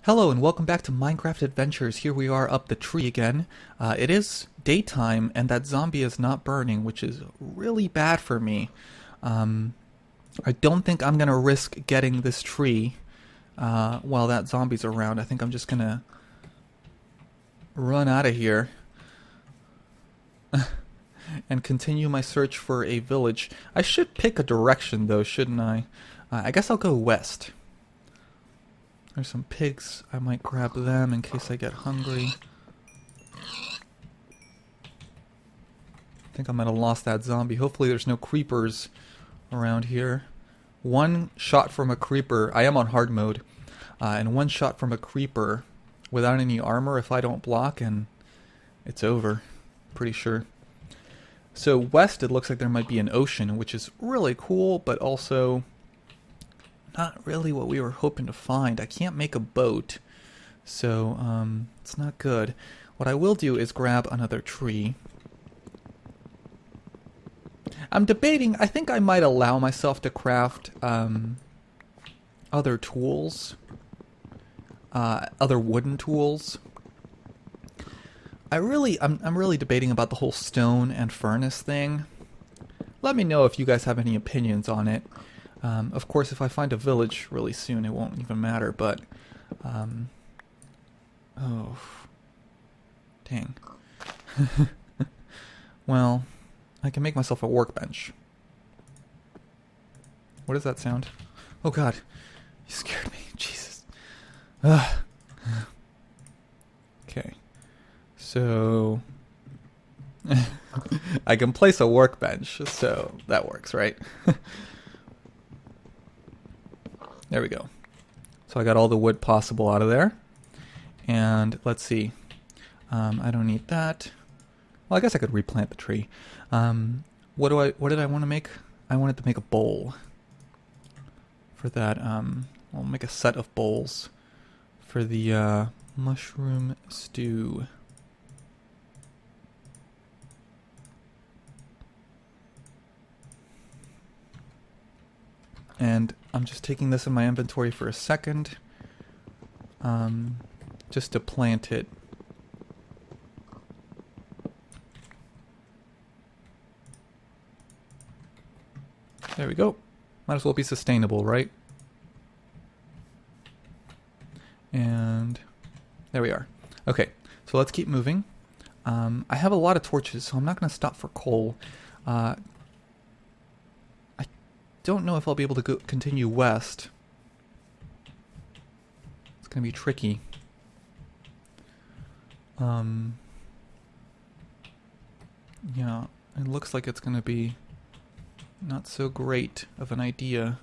Hello and welcome back to Minecraft Adventures. Here we are up the tree again. It is daytime and that zombie is not burning, which is really bad for me. I don't think I'm gonna risk getting this tree while that zombie's around. I think I'm just gonna run out of here and continue my search for a village. I should pick a direction though, shouldn't I? I guess I'll go west. There's some pigs. I might grab them in case I get hungry. I think I might have lost that zombie. Hopefully there's no creepers around here. One shot from a creeper. I am on hard mode. And one shot from a creeper without any armor if I don't block, and it's over. Pretty sure. So west it looks like there might be an ocean, which is really cool, but also not really what we were hoping to find. I can't make a boat, so it's not good. What I will do is grab another tree. I'm debating, I think I might allow myself to craft other tools, other wooden tools. I'm really debating about the whole stone and furnace thing. Let me know if you guys have any opinions on it. Of course, if I find a village really soon, it won't even matter, but... oh... Dang. Well, I can make myself a workbench. What does that sound? Oh god. You scared me. Jesus. Ugh. Okay. So... I can place a workbench, so that works, right? There we go. So I got all the wood possible out of there. And let's see. I don't need that. Well, I guess I could replant the tree. What did I want to make? I wanted to make a bowl. For that, I'll make a set of bowls for the mushroom stew. And I'm just taking this in my inventory for a second, just to plant it. There we go. Might as well be sustainable, right? And there we are. Okay, so let's keep moving. I have a lot of torches, so I'm not going to stop for coal. Don't know if I'll be able to continue west. It's gonna be tricky. Yeah, it looks like it's gonna be not so great of an idea.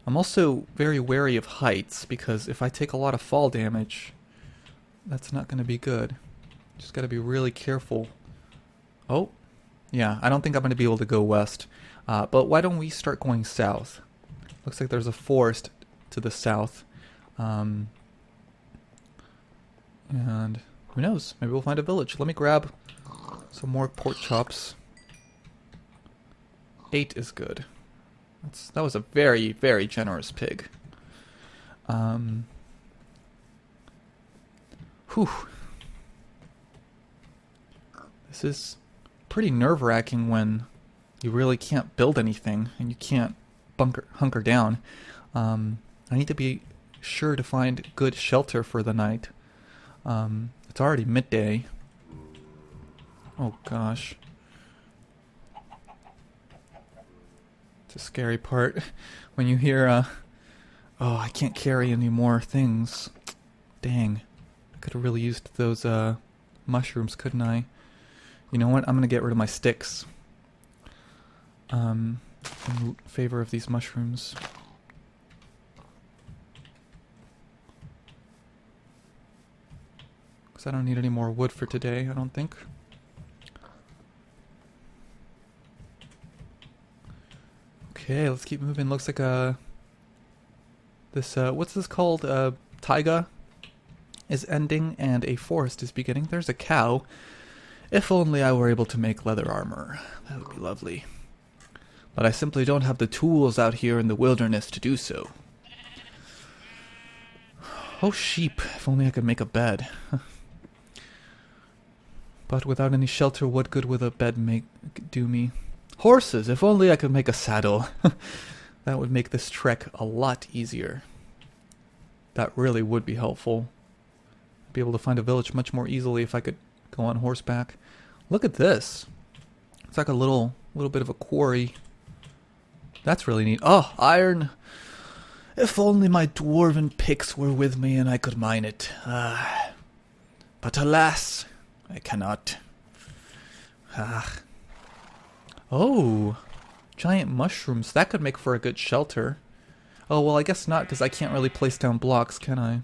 I'm also very wary of heights, because if I take a lot of fall damage, that's not gonna be good. Just gotta be really careful. Oh, yeah, I don't think I'm gonna be able to go west. But why don't we start going south? Looks like there's a forest to the south. And who knows? Maybe we'll find a village. Let me grab some more pork chops. 8 is good. That was a very, very generous pig. Whew. This is pretty nerve-wracking when you really can't build anything, and you can't hunker down. I need to be sure to find good shelter for the night. It's already midday. Oh gosh. It's a scary part when you hear, oh, I can't carry any more things. Dang. I could have really used those, mushrooms, couldn't I? You know what? I'm gonna get rid of my sticks. In favor of these mushrooms. Because I don't need any more wood for today, I don't think. Okay, let's keep moving. Looks like what's this called? Taiga is ending and a forest is beginning. There's a cow. If only I were able to make leather armor. That would be lovely. But I simply don't have the tools out here in the wilderness to do so. Oh, sheep. If only I could make a bed. But without any shelter, what good would a bed do me? Horses. If only I could make a saddle. That would make this trek a lot easier. That really would be helpful. I'd be able to find a village much more easily if I could go on horseback. Look at this. It's like a little bit of a quarry. That's really neat. Oh, iron. If only my dwarven picks were with me and I could mine it. But alas, I cannot. Oh, giant mushrooms. That could make for a good shelter. Oh, well, I guess not, because I can't really place down blocks, can I?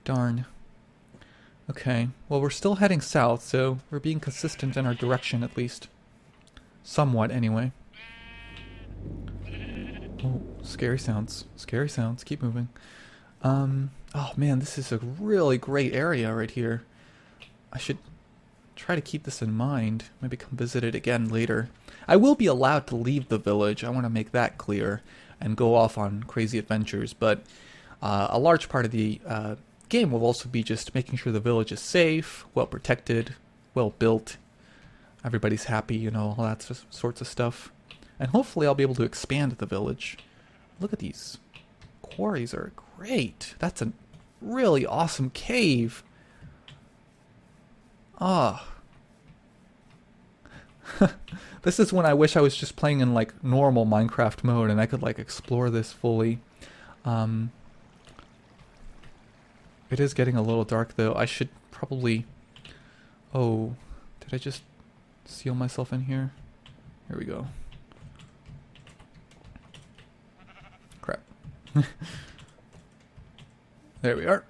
Darn. Okay, well, we're still heading south, so we're being consistent in our direction, at least. Somewhat, anyway. Oh, scary sounds. Scary sounds. Keep moving. Oh, man, this is a really great area right here. I should try to keep this in mind. Maybe come visit it again later. I will be allowed to leave the village. I want to make that clear and go off on crazy adventures, but a large part of the game will also be just making sure the village is safe, well protected, well built, everybody's happy, you know, all that sorts of stuff. And hopefully I'll be able to expand the village. Look at these. Quarries are great. That's a really awesome cave. Ah. This is when I wish I was just playing in like normal Minecraft mode and I could like explore this fully. It is getting a little dark though. I should probably... Oh, did I just seal myself in here? Here we go. Crap. There we are.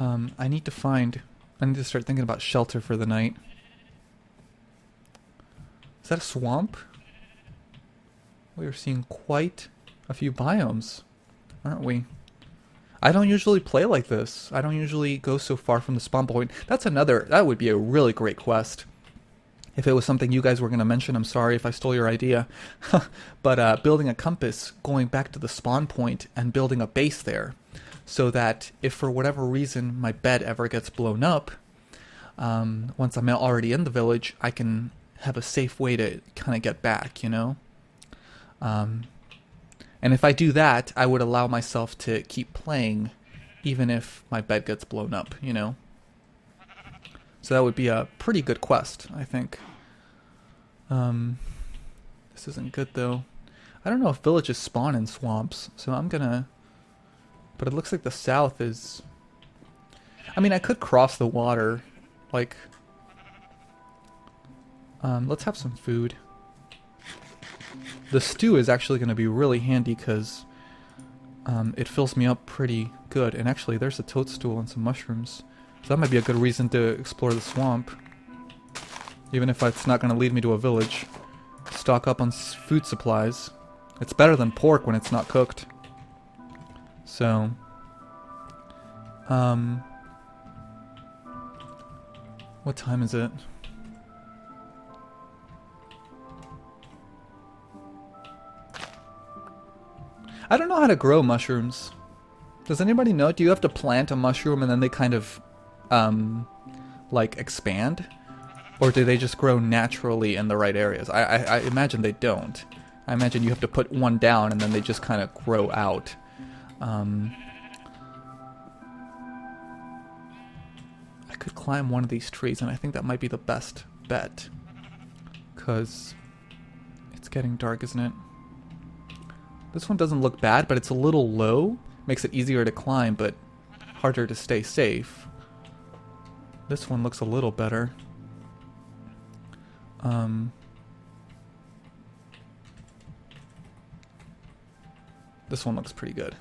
I need to start thinking about shelter for the night. Is that a swamp? We are seeing quite a few biomes, aren't we? I don't usually play like this. I don't usually go so far from the spawn point. That would be a really great quest. If it was something you guys were going to mention, I'm sorry if I stole your idea. But building a compass, going back to the spawn point and building a base there. So that if for whatever reason my bed ever gets blown up, once I'm already in the village, I can have a safe way to kind of get back, you know? And if I do that, I would allow myself to keep playing even if my bed gets blown up, you know? So that would be a pretty good quest, I think. This isn't good, though. I don't know if villages spawn in swamps, so I'm gonna... But it looks like the south is... I mean, I could cross the water, like... let's have some food. The stew is actually going to be really handy because it fills me up pretty good. And actually, there's a toadstool and some mushrooms. So that might be a good reason to explore the swamp. Even if it's not going to lead me to a village. Stock up on food supplies. It's better than pork when it's not cooked. So... what time is it? I don't know how to grow mushrooms. Does anybody know? Do you have to plant a mushroom and then they kind of, like, expand? Or do they just grow naturally in the right areas? I imagine they don't. I imagine you have to put one down and then they just kind of grow out. I could climb one of these trees and I think that might be the best bet. Because it's getting dark, isn't it? This one doesn't look bad, but it's a little low. Makes it easier to climb, but harder to stay safe. This one looks a little better. This one looks pretty good.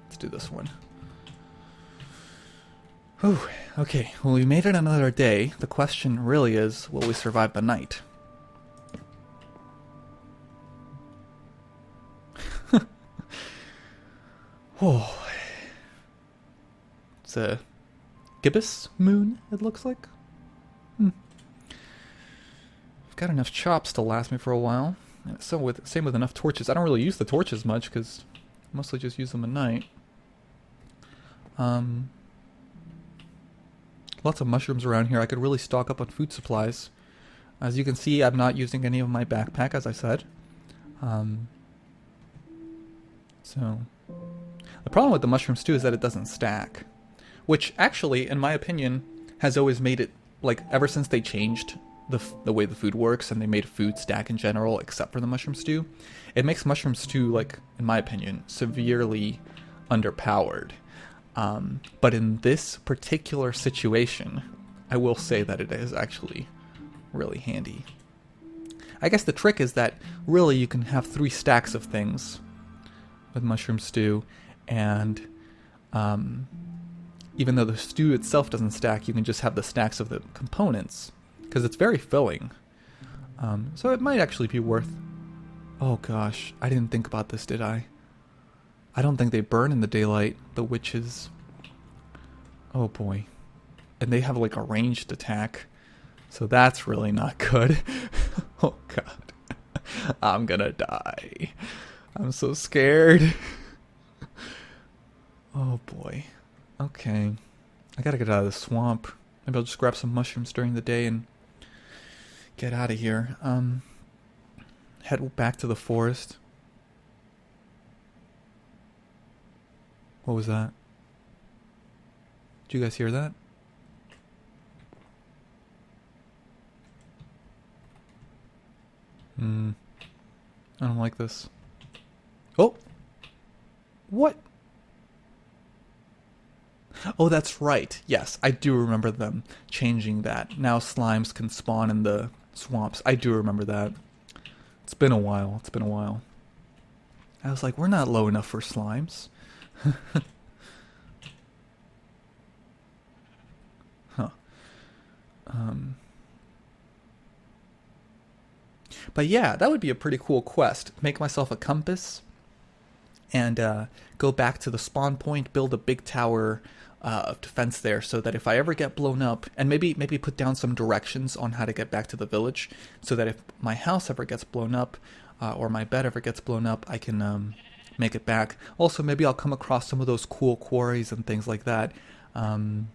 Let's do this one. Whew. Okay, well, we made it another day. The question really is, will we survive the night? Oh, it's a gibbous moon, it looks like. I've got enough chops to last me for a while. Same with enough torches. I don't really use the torches much because I mostly just use them at night. Um, Lots of mushrooms around here. I could really stock up on food supplies. As you can see, I'm not using any of my backpack, as I said. Um, so, the problem with the mushrooms too is that it doesn't stack. Which actually, in my opinion, has always made it, like, ever since they changed the way the food works and they made food stack in general, except for the mushroom stew, it makes mushroom stew, like, in my opinion, severely underpowered. But in this particular situation, I will say that it is actually really handy. I guess the trick is that really you can have 3 stacks of things with mushroom stew, and even though the stew itself doesn't stack, you can just have the stacks of the components, because it's very filling. So it might actually be worth... Oh gosh, I didn't think about this, did I? I don't think they burn in the daylight, the witches. Oh boy. And they have like a ranged attack, so that's really not good. Oh god. I'm gonna die. I'm so scared. Oh boy. Okay. I gotta get out of the swamp. Maybe I'll just grab some mushrooms during the day and get out of here. Head back to the forest. What was that? Did you guys hear that? I don't like this. Oh! What? Oh, that's right. Yes, I do remember them changing that. Now slimes can spawn in the swamps. I do remember that. It's been a while. It's been a while. I was like, we're not low enough for slimes. Huh. But yeah, that would be a pretty cool quest. Make myself a compass and go back to the spawn point, build a big tower of defense there, so that if I ever get blown up, and maybe put down some directions on how to get back to the village, so that if my house ever gets blown up, or my bed ever gets blown up, I can make it back. Also, maybe I'll come across some of those cool quarries and things like that on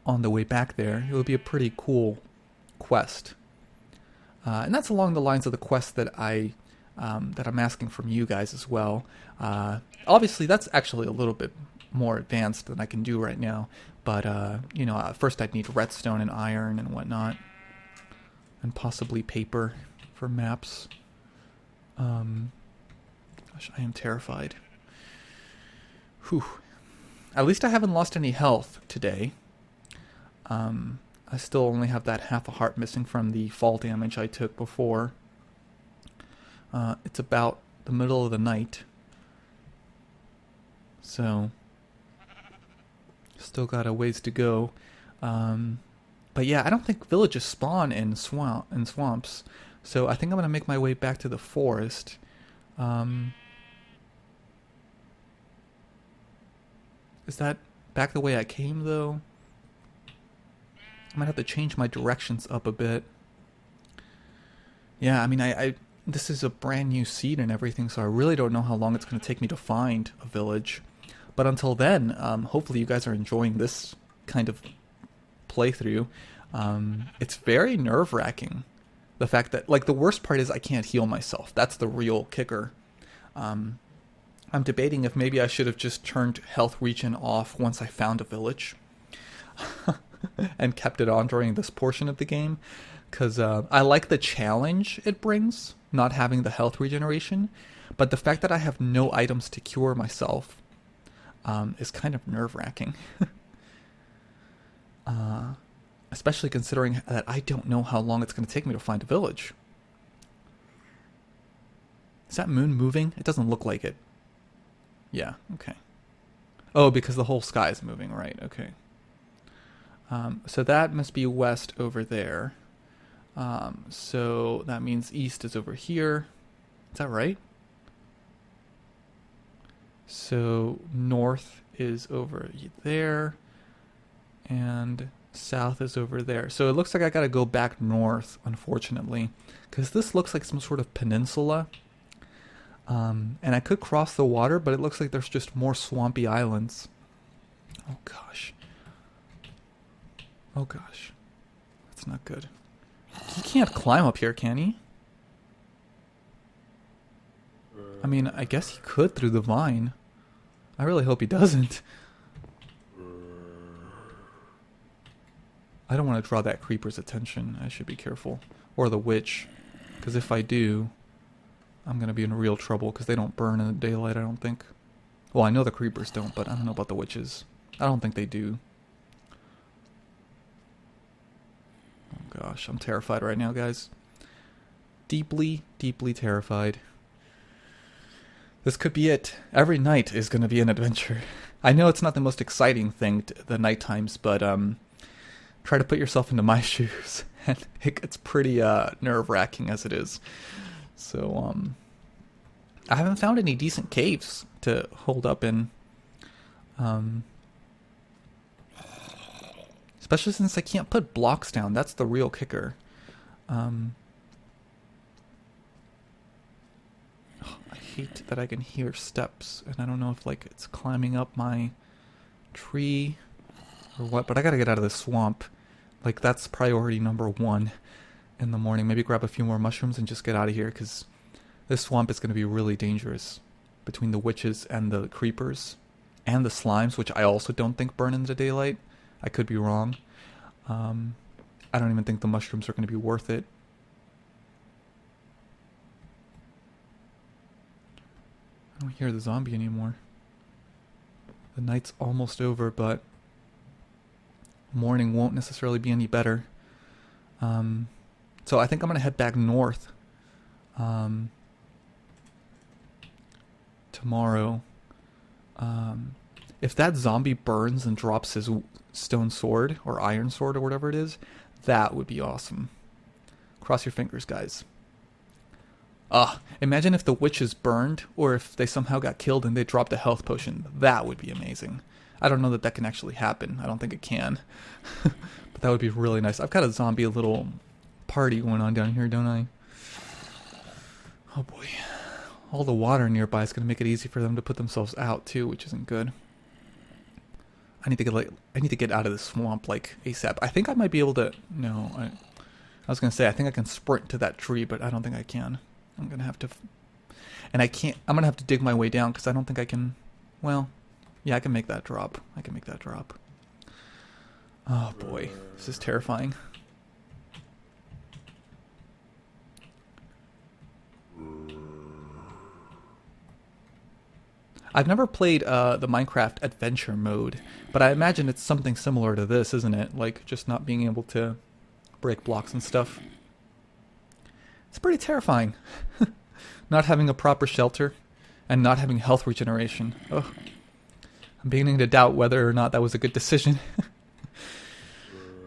the way back there. It would be a pretty cool quest. And that's along the lines of the quest that I'm asking from you guys as well. Obviously, that's actually a little bit more advanced than I can do right now. But, first I'd need redstone and iron and whatnot. And possibly paper for maps. Gosh, I am terrified. Whew. At least I haven't lost any health today. I still only have that half a heart missing from the fall damage I took before. It's about the middle of the night. So, still got a ways to go. But yeah, I don't think villages spawn in swamps. So I think I'm going to make my way back to the forest. Is that back the way I came, though? I might have to change my directions up a bit. Yeah, I mean, I this is a brand new seed and everything, so I really don't know how long it's going to take me to find a village. But until then, hopefully you guys are enjoying this kind of playthrough. It's very nerve-wracking. The fact that, like, the worst part is I can't heal myself. That's the real kicker. I'm debating if maybe I should have just turned health regen off once I found a village. And kept it on during this portion of the game. Because I like the challenge it brings, not having the health regeneration. But the fact that I have no items to cure myself is kind of nerve-wracking. Especially considering that I don't know how long it's going to take me to find a village. Is that moon moving? It doesn't look like it. Yeah, okay. Oh, because the whole sky is moving, right, okay. So that must be west over there. So that means east is over here. Is that right? So north is over there. And south is over there. So it looks like I gotta go back north, unfortunately. Because this looks like some sort of peninsula. And I could cross the water, but it looks like there's just more swampy islands. Oh gosh. Oh gosh. That's not good. He can't climb up here, can he? I mean, I guess he could through the vine. I really hope he doesn't. I don't want to draw that creeper's attention. I should be careful. Or the witch. Because if I do, I'm going to be in real trouble because they don't burn in the daylight, I don't think. Well, I know the creepers don't, but I don't know about the witches. I don't think they do. Oh gosh, I'm terrified right now, guys. Deeply, deeply terrified. This could be it. Every night is going to be an adventure. I know it's not the most exciting thing, the night times, but try to put yourself into my shoes. And it gets pretty nerve-wracking as it is. So, I haven't found any decent caves to hold up in. Especially since I can't put blocks down. That's the real kicker. I hate that I can hear steps, and I don't know if like it's climbing up my tree or what, but I gotta get out of this swamp. Like, that's priority number 1 in the morning. Maybe grab a few more mushrooms and just get out of here, because this swamp is going to be really dangerous between the witches and the creepers and the slimes, which I also don't think burn in the daylight. I could be wrong. I don't even think the mushrooms are going to be worth it. I don't hear the zombie anymore. The night's almost over, but morning won't necessarily be any better. So I think I'm going to head back north tomorrow. If that zombie burns and drops his stone sword or iron sword or whatever it is, that would be awesome. Cross your fingers, guys. Imagine if the witches burned, or if they somehow got killed and they dropped a health potion. That would be amazing. I don't know that that can actually happen. I don't think it can. But that would be really nice. I've got a zombie little party going on down here, don't I? Oh boy. All the water nearby is going to make it easy for them to put themselves out too, which isn't good. I need to get out of this swamp like ASAP. I think I might be able to. No, I was going to say I think I can sprint to that tree, but I don't think I can. I'm going to have to, and I can't. I'm going to have to dig my way down because I don't think I can. Well, yeah, I can make that drop. I can make that drop. Oh boy, this is terrifying. I've never played the Minecraft adventure mode, but I imagine it's something similar to this, isn't it? Like, just not being able to break blocks and stuff. It's pretty terrifying. Not having a proper shelter, and not having health regeneration. Ugh. I'm beginning to doubt whether or not that was a good decision.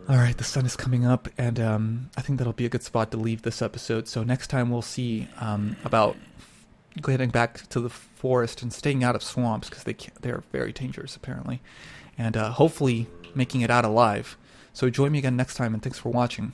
Alright, the sun is coming up, and I think that'll be a good spot to leave this episode. So next time we'll see about getting back to the forest and staying out of swamps, because they're very dangerous apparently, and hopefully making it out alive. So join me again next time, and thanks for watching.